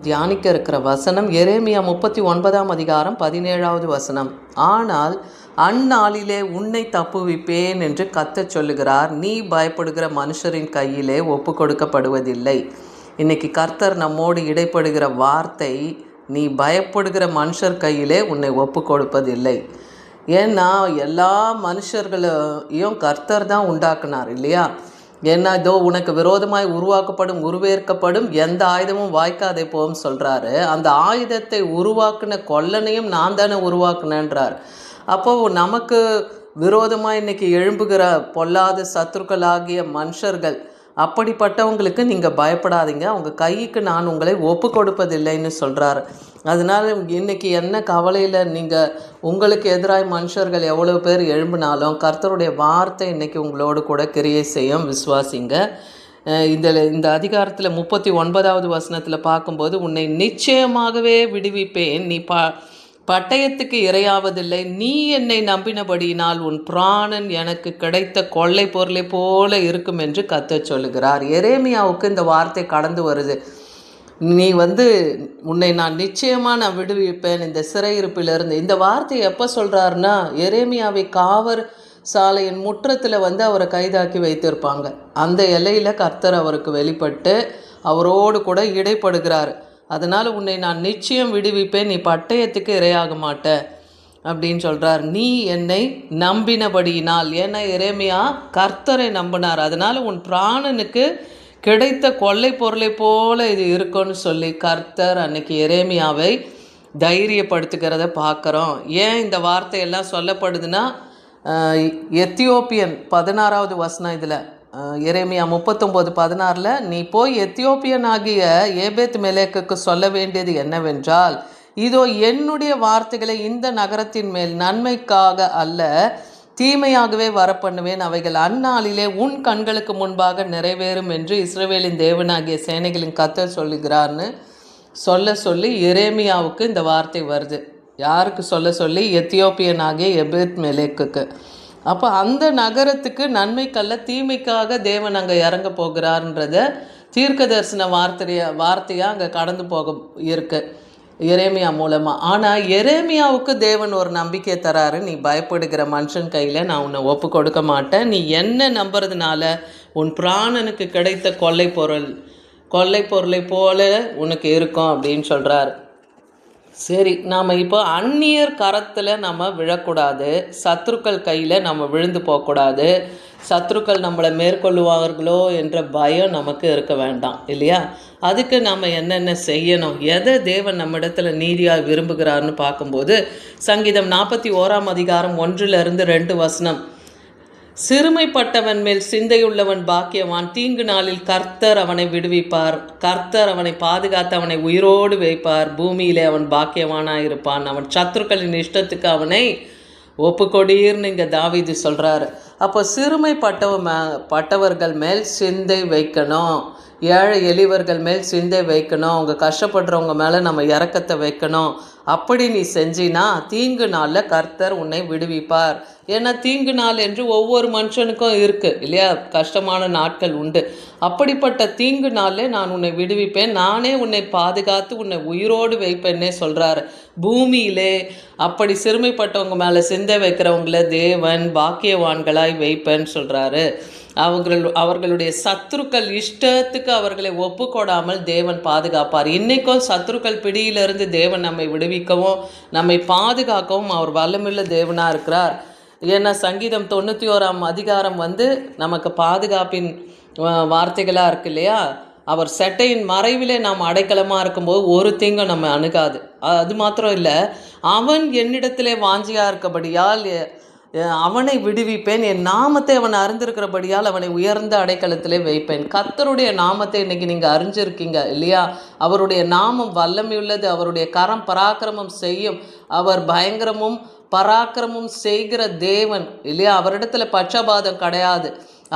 தியானிக்க இருக்கிற வசனம் எரேமியா 39ஆம் அதிகாரம் 17வது வசனம். ஆனால் அந்நாளிலே உன்னை தப்புவிப்பேன் என்று கர்த்தர் சொல்லுகிறார், நீ பயப்படுகிற மனுஷரின் கையிலே ஒப்பு கொடுக்கப்படுவதில்லை. இன்னைக்கு கர்த்தர் நம்மோடு இடைப்படுகிற வார்த்தை, நீ பயப்படுகிற மனுஷர் கையிலே உன்னை ஒப்பு கொடுப்பதில்லை. ஏன்னா எல்லா மனுஷர்களையும் கர்த்தர் தான் உண்டாக்குனார் இல்லையா? ஏன்னா இதோ உனக்கு விரோதமாய் உருவாக்கப்படும் உருவேற்கப்படும் எந்த ஆயுதமும் வாய்க்காதே போகும் சொல்கிறாரு. அந்த ஆயுதத்தை உருவாக்குன கொல்லனையும் நான் தானே உருவாக்குனேன்றார். அப்போது நமக்கு விரோதமாக இன்றைக்கி எழும்புகிற பொல்லாத சத்துருக்களாகிய மனுஷர்கள், அப்படிப்பட்டவங்களுக்கு நீங்கள் பயப்படாதீங்க, அவங்க கைக்கு நான் உங்களை ஒப்பு கொடுப்பதில்லைன்னு சொல்கிறார். அதனால் இன்றைக்கி என்ன கவலையில் நீங்கள் உங்களுக்கு எதிராக மனுஷர்கள் எவ்வளோ பேர் எழும்பினாலும் கர்த்தருடைய வார்த்தை இன்றைக்கி உங்களோடு கூட கிரியை செய்யும், விசுவாசிங்க. இந்த அதிகாரத்தில் 39வது வசனத்தில் பார்க்கும்போது, உன்னை நிச்சயமாகவே விடுவிப்பேன், நீ பட்டயத்துக்கு இரையாவதில்லை, நீ என்னை நம்பினபடியினால் உன் பிராணன் எனக்கு கிடைத்த கொள்ளை பொருளை போல இருக்கும் என்று கர்த்தர் சொல்லுகிறார். எரேமியாவுக்கு இந்த வார்த்தை கடந்து வருது. நீ உன்னை நான் நிச்சயமாக நான் விடுவிப்பேன் இந்த சிறையிருப்பிலிருந்து. இந்த வார்த்தை எப்போ சொல்கிறாருன்னா, எரேமியாவை காவற் சாலையின் முற்றத்தில் அவரை கைதாக்கி வைத்திருப்பாங்க. அந்த எல்லையில் கர்த்தர் அவருக்கு வெளிப்பட்டு அவரோடு கூட இடைப்படுகிறார். அதனால் உன்னை நான் நிச்சயம் விடுவிப்பேன், நீ பட்டயத்துக்கு இரையாக மாட்ட அப்படின்னு சொல்கிறார். நீ என்னை நம்பினபடியினால், ஏன்னா எரேமியா கர்த்தரை நம்பினார், அதனால் உன் பிராணனுக்கு கிடைத்த கொள்ளை பொருளை போல இது இருக்குன்னு சொல்லி கர்த்தர் அன்னைக்கு எரேமியாவை தைரியப்படுத்துகிறத பார்க்குறோம். ஏன் இந்த வார்த்தையெல்லாம் சொல்லப்படுதுன்னா, எத்தியோப்பியன் 16வது வசனம் இதில் எரேமியா 39:16, நீ போய் எத்தியோப்பியன் ஆகிய ஏபேத் மெலேக்குக்கு சொல்ல வேண்டியது என்னவென்றால், இதோ என்னுடைய வார்த்தைகளை இந்த நகரத்தின் மேல் நன்மைக்காக அல்ல தீமையாகவே வரப்பண்ணுவேன், அவைகள் அந்நாளிலே உன் கண்களுக்கு முன்பாக நிறைவேறும் என்று இஸ்ரவேலின் தேவனாகிய சேனைகளின் கர்த்தர் சொல்லுகிறார்னு சொல்லி எரேமியாவுக்கு இந்த வார்த்தை வருது. யாருக்கு சொல்லி? எத்தியோப்பியன் ஆகிய எபேத் மெலேக்குக்கு. அப்போ அந்த நகரத்துக்கு நன்மைக்கல்ல தீமைக்காக தேவன் அங்கே இறங்க போகிறார்ன்றத தீர்க்க தரிசன வார்த்தையாக அங்கே கடந்து போக இருக்கு எரேமியா மூலமாக. ஆனால் எரேமியாவுக்கு தேவன் ஒரு நம்பிக்கை தராரு, நீ பயப்படுகிற மனுஷன் கையில் நான் உன்னை ஒப்பு கொடுக்க மாட்டேன், நீ என்ன நம்புறதுனால உன் பிராணனுக்கு கிடைத்த கொள்ளை பொருளை போல உனக்கு இருக்கும் அப்படின்னு சொல்கிறார். சரி, நாம் இப்போ அந்நியர் கரத்தில் நம்ம விழக்கூடாது, சத்துருக்கள் கையில் நம்ம விழுந்து போகக்கூடாது, சத்துருக்கள் நம்மளை மேற்கொள்ளுவார்களோ என்ற பயம் நமக்கு இருக்க வேண்டாம் இல்லையா? அதுக்கு நம்ம என்னென்ன செய்யணும், எதை தேவன் நம்ம இடத்துல நீதியாக விரும்புகிறார்னு பார்க்கும்போது, சங்கீதம் 41ஆம் அதிகாரம் 1-2 வசனம். சிறுமைப்பட்டவன் மேல் சிந்தையுள்ளவன் பாக்கியவான், தீங்கு நாளில் கர்த்தர் அவனை விடுவிப்பார், கர்த்தர் அவனை பாதுகாத்து அவனை உயிரோடு வைப்பார், பூமியிலே அவன் பாக்கியவானாயிருப்பான், அவன் சத்துருக்களின் இஷ்டத்துக்கு அவனை ஒப்புக்கொடீர்னு இங்கே தாவீது சொல்கிறார். அப்போ சிறுமைப்பட்டவர்கள் மேல் சிந்தை வைக்கணும், ஏழை எளியவர்கள் மேல் சிந்தை வைக்கணும், அவங்க கஷ்டப்படுறவங்க மேலே நம்ம இரக்கத்தை வைக்கணும். அப்படி நீ செஞ்சினா தீங்கு நாளில் கர்த்தர் உன்னை விடுவிப்பார். ஏன்னா தீங்கு நாள் என்று ஒவ்வொரு மனுஷனுக்கும் இருக்குது இல்லையா? கஷ்டமான நாட்கள் உண்டு. அப்படிப்பட்ட தீங்கு நாளில் நான் உன்னை விடுவிப்பேன், நானே உன்னை பாதுகாத்து உன்னை உயிரோடு வைப்பேன்னே சொல்கிறார். பூமியிலே அப்படி சிறுமைப்பட்டவங்க மேலே சிந்தை வைக்கிறவங்கள தேவன் பாக்கியவான்களாய் வைப்பேன்னு சொல்கிறாரு. அவர்களுடைய சத்துருக்கள் இஷ்டத்துக்கு அவர்களை ஒப்புக்கொடாமல் தேவன் பாதுகாப்பார். இன்றைக்கும் சத்துருக்கள் பிடியிலிருந்து தேவன் நம்மை விடுவிக்கவும் நம்மை பாதுகாக்கவும் அவர் வல்லமுள்ள தேவனாக இருக்கிறார். ஏன்னா சங்கீதம் 91ஆம் அதிகாரம் நமக்கு பாதுகாப்பின் வார்த்தைகளாக இருக்கு இல்லையா? அவர் செட்டையின் மறைவிலே நாம் அடைக்கலமாக இருக்கும்போது ஒரு தீங்கும் நம்ம அணுகாது. அது மாத்திரம் இல்லை, அவன் என்னிடத்திலே வாஞ்சியாக இருக்கபடியால் அவனை விடுவிப்பேன், என் நாமத்தை அவன் அறிந்திருக்கிறபடியால் அவனை உயர்ந்த அடைக்கலத்திலே வைப்பேன். கர்த்தருடைய நாமத்தை இன்னைக்கு நீங்கள் அறிஞ்சிருக்கீங்க இல்லையா? அவருடைய நாமம் வல்லமையுள்ளது, அவருடைய கரம் பராக்கிரமம் செய்யும், அவர் பயங்கரமும் பராக்கிரமும் செய்கிற தேவன் இல்லையா? அவரிடத்துல பட்சபாதம் கிடையாது,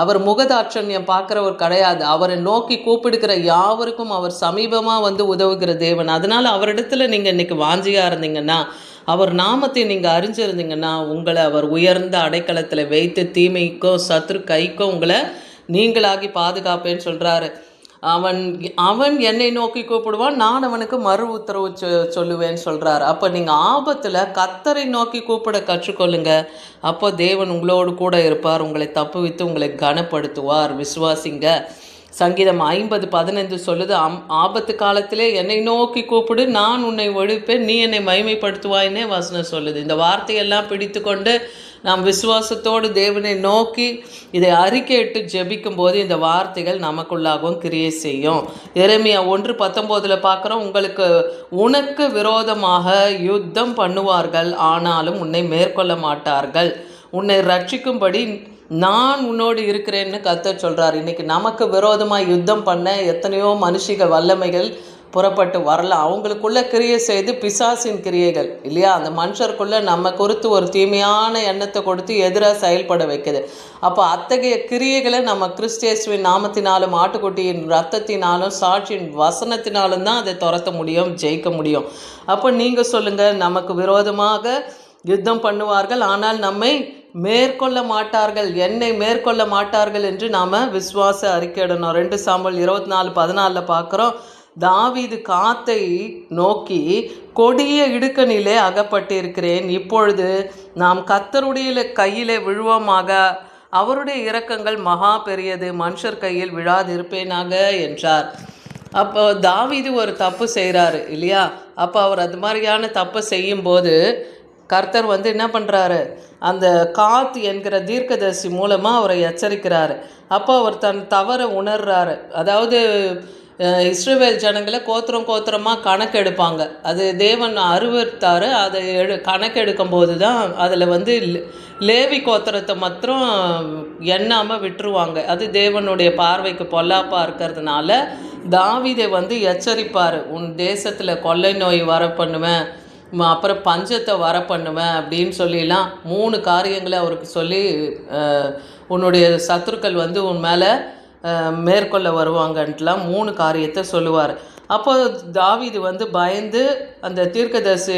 அவர் முகதாட்சண்யம் பார்க்குறவர் கிடையாது, அவரை நோக்கி கூப்பிடுகிற யாவருக்கும் அவர் சமீபமாக உதவுகிற தேவன். அதனால் அவரிடத்துல நீங்கள் இன்றைக்கி வாஞ்சியாக இருந்தீங்கன்னா, அவர் நாமத்தை நீங்கள் அறிஞ்சிருந்தீங்கன்னா, உங்களை அவர் உயர்ந்த அடைக்கலத்தில் வைத்து தீமைக்கோ சத்ரு கைக்கோ உங்களை நீங்களாகி பாதுகாப்பேன்னு சொல்கிறாரு. அவன் அவன் என்னை நோக்கி கூப்பிடுவான், நான் அவனுக்கு மறு உத்தரவு சொல்லுவேன்னு சொல்கிறார். அப்போ நீங்கள் ஆபத்தில் கர்த்தரை நோக்கி கூப்பிட கற்றுக்கொள்ளுங்க. அப்போ தேவன் உங்களோடு கூட இருப்பார், உங்களை தப்புவித்து உங்களை கனப்படுத்துவார். விசுவாசிங்க. சங்கீதம் 50:15 சொல்லுது, ஆபத்து காலத்திலே என்னை நோக்கி கூப்பிடு, நான் உன்னை ஒழிப்பேன், நீ என்னை மகிமைப்படுத்துவாயின்னே வசனம் சொல்லுது. இந்த வார்த்தையெல்லாம் பிடித்து கொண்டு நாம் விசுவாசத்தோடு தேவனை நோக்கி இதை அறிக்கையிட்டு ஜெபிக்கும் போது இந்த வார்த்தைகள் நமக்குள்ளாகவும் கிரியை செய்யும். எரேமியா 1:19 பார்க்குறோம், உனக்கு விரோதமாக யுத்தம் பண்ணுவார்கள், ஆனாலும் உன்னை மேற்கொள்ள மாட்டார்கள், உன்னை ரட்சிக்கும்படி நான் உன்னோடு இருக்கிறேன்னு கர்த்தர் சொல்கிறார். இன்றைக்கி நமக்கு விரோதமாக யுத்தம் பண்ண எத்தனையோ மனுஷிக வல்லமைகள் புறப்பட்டு வரலாம். அவங்களுக்குள்ள கிரியை செய்து பிசாசின் கிரியைகள் இல்லையா, அந்த மனுஷருக்குள்ளே நம்ம குறித்து ஒரு தீமையான எண்ணத்தை கொடுத்து எதிராக செயல்பட வைக்குது. அப்போ அத்தகைய கிரியைகளை நம்ம கிறிஸ்தியேசுவின் நாமத்தினாலும் ஆட்டுக்குட்டியின் ரத்தத்தினாலும் சாட்சியின் வசனத்தினாலும் தான் அதை துரத்த முடியும், ஜெயிக்க முடியும். அப்போ நீங்கள் சொல்லுங்கள், நமக்கு விரோதமாக யுத்தம் பண்ணுவார்கள், ஆனால் நம்மை மேற்கொள்ள மாட்டார்கள், என்னை மேற்கொள்ள மாட்டார்கள் என்று நாம் விசுவாச அறிக்கையிடணும். 2 சாமுவேல் 24:14 பார்க்குறோம், தாவீது காத்தை நோக்கி, கொடிய இடுக்கணிலே அகப்பட்டிருக்கிறேன், இப்பொழுது நாம் கர்த்தருடைய கையிலே விழுவோமாக, அவருடைய இரக்கங்கள் மகா பெரியது, மனுஷர் கையில் விழாதிருப்பேனாக என்றார். அப்போ தாவீது ஒரு தப்பு செய்கிறாரு இல்லையா. அப்போ அவர் அது மாதிரியான தப்பை செய்யும்போது கர்த்தர் என்ன பண்ணுறாரு, அந்த காத் என்கிற தீர்க்கதரிசி மூலமாக அவரை எச்சரிக்கிறாரு. அப்போ அவர் தன் தவறை உணர்றாரு. அதாவது இஸ்ரவேல் ஜனங்களை கோத்திரமாக கணக்கெடுப்பாங்க, அது தேவன் அறிவித்தார். அதை கணக்கெடுக்கும் போது தான் அதில் லேவி கோத்திரத்தை மாத்திரம் எண்ணாமல் விட்டுருவாங்க. அது தேவனுடைய பார்வைக்கு பொல்லாப்பாக இருக்கிறதுனால தாவீதை எச்சரிப்பார், உன் தேசத்தில் கொள்ளை நோய் வர பண்ணுவேன், அப்புறம் பஞ்சத்தை வர பண்ணுவேன் அப்படின்னு சொல்லிலாம் 3 காரியங்களை அவருக்கு சொல்லி, உன்னுடைய சத்துருக்கள் உன் மேலே மேற்கொள்ள வருவாங்கன்ட்டுலாம் 3 காரியத்தை சொல்லுவார். அப்போ தாவீது பயந்து அந்த தீர்க்கதரிசி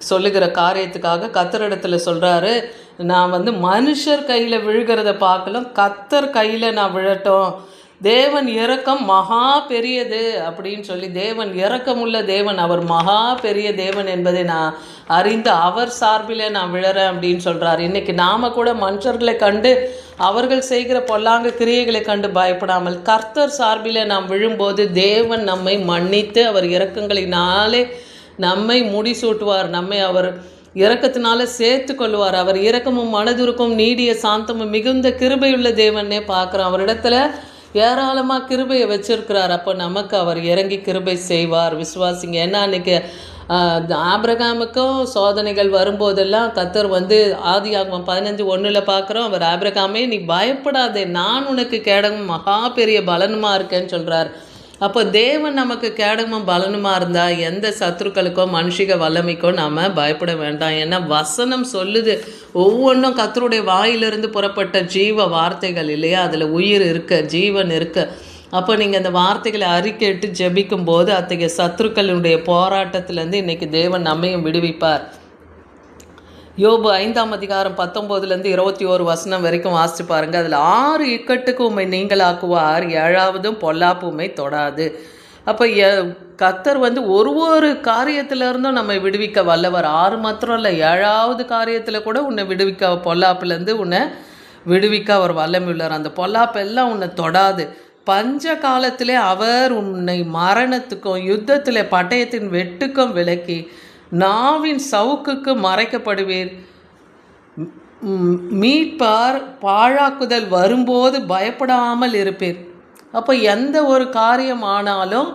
சொல்லுகிற காரியத்துக்காக கர்த்தரிடத்தில் சொல்கிறாரு, நான் மனுஷர் கையில் விழுகிறத பார்க்கலாம், கர்த்தர் கையில் நான் விழட்டும், தேவன் இரக்கம் மகா பெரியது அப்படின்னு சொல்லி, தேவன் இரக்கமுள்ள தேவன், அவர் மகா பெரிய தேவன் என்பதை நான் அறிந்து அவர் சார்பில் நான் விழறேன் அப்படின்னு சொல்கிறார். இன்றைக்கி நாம் கூட மனுஷர்களை கண்டு அவர்கள் செய்கிற பொல்லாங்க கிரியைகளை கண்டு பயப்படாமல் கர்த்தர் சார்பில் நாம் விழும்போது தேவன் நம்மை மன்னித்து அவர் இரக்கங்களினாலே நம்மை முடிசூட்டுவார், நம்மை அவர் இரக்கத்தினால சேர்த்து கொள்வார். அவர் இரக்கமும் மனதுருக்கும் நீடிய சாந்தமும் மிகுந்த கிருபையுள்ள தேவனே பார்க்குறோம். அவரிடத்துல ஏராளமாக கிருபையை வச்சிருக்கிறார். அப்போ நமக்கு அவர் இறங்கி கிருபை செய்வார். விசுவாசிங்க. ஏன்னா அன்றைக்கி ஆபிரகாமுக்கும் சோதனைகள் வரும்போதெல்லாம் கர்த்தர் ஆதியாகமம் 15:1 பார்க்குறோம், அவர் ஆபிரகாமே நீ பயப்படாதே, நான் உனக்கு கேடகமும் மகா பெரிய பலனுமா இருக்கேன்னு சொல்கிறார். அப்போ தேவன் நமக்கு கேடகமும் பலனுமா இருந்தால் எந்த சத்துருக்களுக்கோ மனுஷிக வல்லமைக்கோ நாம் பயப்பட வேண்டாம். ஏன்னா வசனம் சொல்லுது, ஒவ்வொன்றும் கர்த்தருடைய வாயிலிருந்து புறப்பட்ட ஜீவ வார்த்தைகள் இல்லையா, அதில் உயிர் இருக்க, ஜீவன் இருக்க. அப்போ நீங்கள் அந்த வார்த்தைகளை அறிக்கையிட்டு ஜெபிக்கும் போது அத்தகைய சத்துருக்களுடைய போராட்டத்திலேருந்து இன்றைக்கி தேவன் நம்மையும் விடுவிப்பார். யோபு 5:19-21 வரைக்கும் வாசித்து பாருங்கள். அதில் 6 இக்கட்டுக்கு உம்மை நீங்களாக்குவார், 7ஆவதும் பொல்லாப்பு உம்மை தொடாது. அப்போ கர்த்தர் ஒரு காரியத்திலேருந்தும் நம்மை விடுவிக்க வல்லவர். 6 மாத்திரம் இல்லை, 7ஆவது காரியத்தில் கூட உன்னை விடுவிக்க, பொல்லாப்புலேருந்து உன்னை விடுவிக்க அவர் வல்லமையுள்ளார். அந்த பொல்லாப்பெல்லாம் உன்னை தொடாது. பஞ்ச காலத்திலே அவர் உன்னை மரணத்துக்கும் யுத்தத்தில் பட்டயத்தின் வெட்டுக்கும் விலக்கி நாவின் சவுக்குக்கு மறைக்கப்படுவீர். மீட்பார் பாழாக்குதல் வரும்போது பயப்படாமல் இருப்பீர். அப்போ எந்த ஒரு காரியம் ஆனாலும்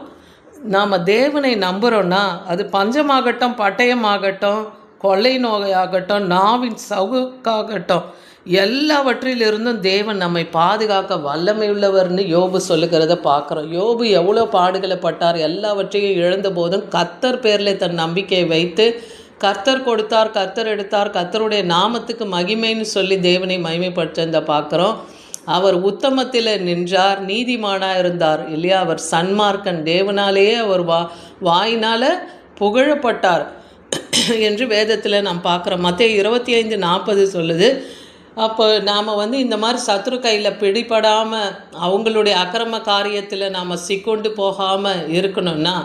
நாம் தேவனை நம்புகிறோன்னா, அது பஞ்சமாகட்டும், பட்டயமாகட்டும், கொள்ளை நோயாகட்டும், நாவின் சவுக்காகட்டும், எல்லாவற்றிலிருந்தும் தேவன் நம்மை பாதுகாக்க வல்லமையுள்ளவர்னு யோபு சொல்லுகிறத பார்க்குறோம். யோபு எவ்வளோ பாடுகளை பட்டார், எல்லாவற்றையும் இழந்த போதும் கர்த்தர் பேரில் தன் நம்பிக்கையை வைத்து கர்த்தர் கொடுத்தார், கர்த்தர் எடுத்தார், கர்த்தருடைய நாமத்துக்கு மகிமைன்னு சொல்லி தேவனை மகிமைப்படுத்த பார்க்குறோம். அவர் உத்தமத்தில் நின்றார், நீதிமானாக இருந்தார் இல்லையா. அவர் சன்மார்க்கன், தேவனாலேயே அவர் வாயினால் புகழப்பட்டார் என்று வேதத்தில் நாம் பார்க்குறோம். மத்தேயு 25:40 சொல்லுது, அப்போ நாம் இந்த மாதிரி சத்ரு கையில் பிடிபடாமல் அவங்களுடைய அக்கிரம காரியத்தில் நாம் சிக்கொண்டு போகாமல் இருக்கணும்னா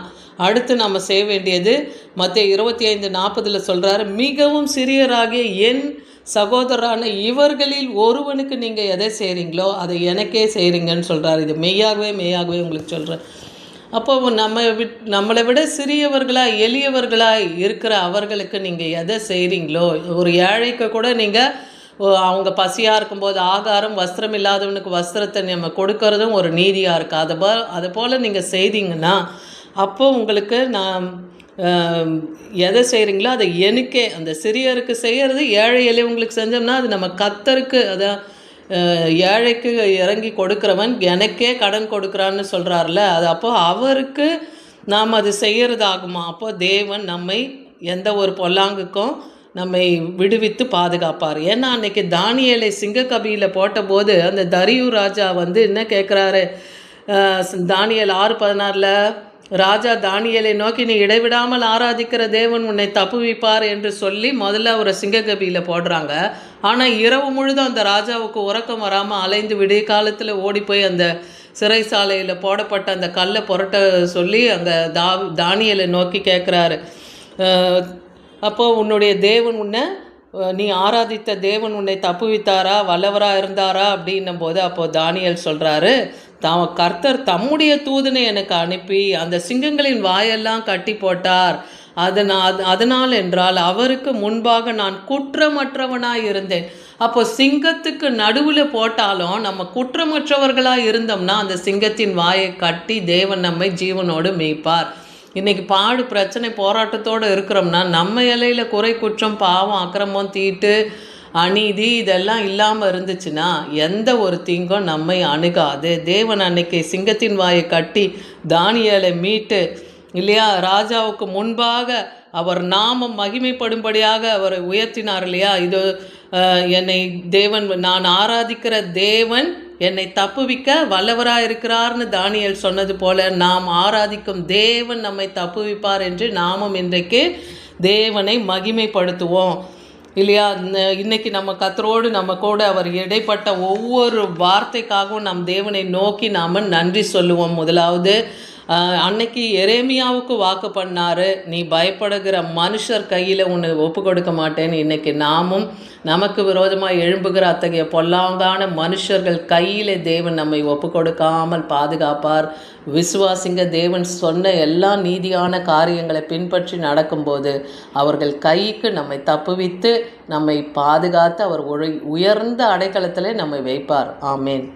அடுத்து நம்ம செய்ய வேண்டியது மத்தேயு 25:40 சொல்கிறாரு, மிகவும் சிறியராகிய என் சகோதரரான இவர்களில் ஒருவனுக்கு நீங்கள் எதை செய்கிறீங்களோ அதை எனக்கே செய்கிறீங்கன்னு சொல்கிறார். இது மெய்யாகவே உங்களுக்கு சொல்கிறேன். அப்போ நம்மளை விட சிறியவர்களாய் எளியவர்களாய் இருக்கிற அவர்களுக்கு நீங்கள் எதை செய்கிறீங்களோ, ஒரு ஏழைக்கு கூட நீங்கள் அவங்க பசியாக இருக்கும்போது ஆகாரம், வஸ்திரம் இல்லாதவனுக்கு வஸ்திரத்தை நம்ம கொடுக்கறதும் ஒரு நீதியாக இருக்குது. அதை போல் நீங்கள் செய்தீங்கன்னா அப்போ உங்களுக்கு நான் எதை செய்கிறீங்களோ அதை எனக்கே, அந்த சிறியருக்கு செய்கிறது ஏழை எளியவங்களுக்கு செஞ்சோம்னா அது நம்ம கர்த்தருக்கு, அதான் ஏழைக்கு இறங்கி கொடுக்குறவன் எனக்கே கடன் கொடுக்குறான்னு சொல்கிறார்ல, அது அப்போது அவருக்கு நாம் அது செய்கிறதாகுமா? அப்போ தேவன் நம்மை எந்த ஒரு பொல்லாங்குக்கும் நம்மை விடுவித்து பாதுகாப்பார். ஏன்னா அன்னைக்கு தானியேலை சிங்கக்கபியில் போட்டபோது அந்த தரியு ராஜா என்ன கேட்குறாரு, தானியேல் 6:16 ராஜா தானியேலை நோக்கி, நீ இடைவிடாமல் ஆராதிக்கிற தேவன் உன்னை தப்புவிப்பார் என்று சொல்லி முதல்ல அவரை சிங்கக்கபியில் போடுறாங்க. ஆனால் இரவு முழுதும் அந்த ராஜாவுக்கு உறக்கம் வராமல் அலைந்து விடிய காலத்தில் ஓடி போய் அந்த சிறைசாலையில் போடப்பட்ட அந்த கல்லை புரட்ட சொல்லி அங்கே தானியேலை நோக்கி கேட்குறாரு. அப்போது உன்னுடைய தேவன் நீ ஆராதித்த தேவன் உன்னை தப்புவித்தாரா, வல்லவராக இருந்தாரா அப்படின்னும் போது அப்போது தானியேல் சொல்கிறாரு, கர்த்தர் தம்முடைய தூதனை எனக்கு அனுப்பி அந்த சிங்கங்களின் வாயெல்லாம் கட்டி போட்டார். அதனால் என்றால் அவருக்கு முன்பாக நான் குற்றமற்றவனாய் இருந்தேன். அப்போ சிங்கத்துக்கு நடுவில் போட்டாலும் நம்ம குற்றமற்றவர்களாக இருந்தோம்னா அந்த சிங்கத்தின் வாயை கட்டி தேவன் நம்மை ஜீவனோடு மேய்ப்பார். இன்றைக்கி பாடு பிரச்சனை போராட்டத்தோடு இருக்கிறோம்னா நம்ம இலையில் குறை குற்றம் பாவம் அக்கிரமம் தீட்டு அநீதி இதெல்லாம் இல்லாமல் இருந்துச்சுன்னா எந்த ஒரு தீங்கும் நம்மை அணுகாது. தேவன் அன்னைக்கு சிங்கத்தின் வாயை கட்டி தானியேலை மீட்டு இல்லையா, ராஜாவுக்கு முன்பாக அவர் நாமம் மகிமைப்படும்படியாக அவரை உயர்த்தினார் இல்லையா. இது என்னை தேவன், நான் ஆராதிக்கிற தேவன் என்னை தப்புவிக்க வல்லவராக இருக்கிறார்னு தானியேல் சொன்னது போல நாம் ஆராதிக்கும் தேவன் நம்மை தப்புவிப்பார் என்று நாமும் இன்றைக்கு தேவனை மகிமைப்படுத்துவோம் இல்லையா. இன்னைக்கு நம்ம கர்த்தரோடு நம்ம கூட அவர் இடைப்பட்ட ஒவ்வொரு வார்த்தைக்காகவும் நம் தேவனை நோக்கி நாம் நன்றி சொல்லுவோம். முதலாவது அன்னைக்கு எரேமியாவுக்கு வாக்கு பண்ணார், நீ பயப்படுகிற மனுஷர் கையில் உன்னை ஒப்பு கொடுக்க மாட்டேன்னு. இன்றைக்கி நாமும் நமக்கு விரோதமாக எழும்புகிற அத்தகைய பொல்லாங்கான மனுஷர்கள் கையில் தேவன் நம்மை ஒப்பு கொடுக்காமல் பாதுகாப்பார். விசுவாசிங்க, தேவன் சொன்ன எல்லா நீதியான காரியங்களை பின்பற்றி நடக்கும்போது அவர்கள் கைக்கு நம்மை தப்புவித்து நம்மை பாதுகாத்து அவர் உயர்ந்த அடைக்கலத்திலே நம்மை வைப்பார். ஆமேன்.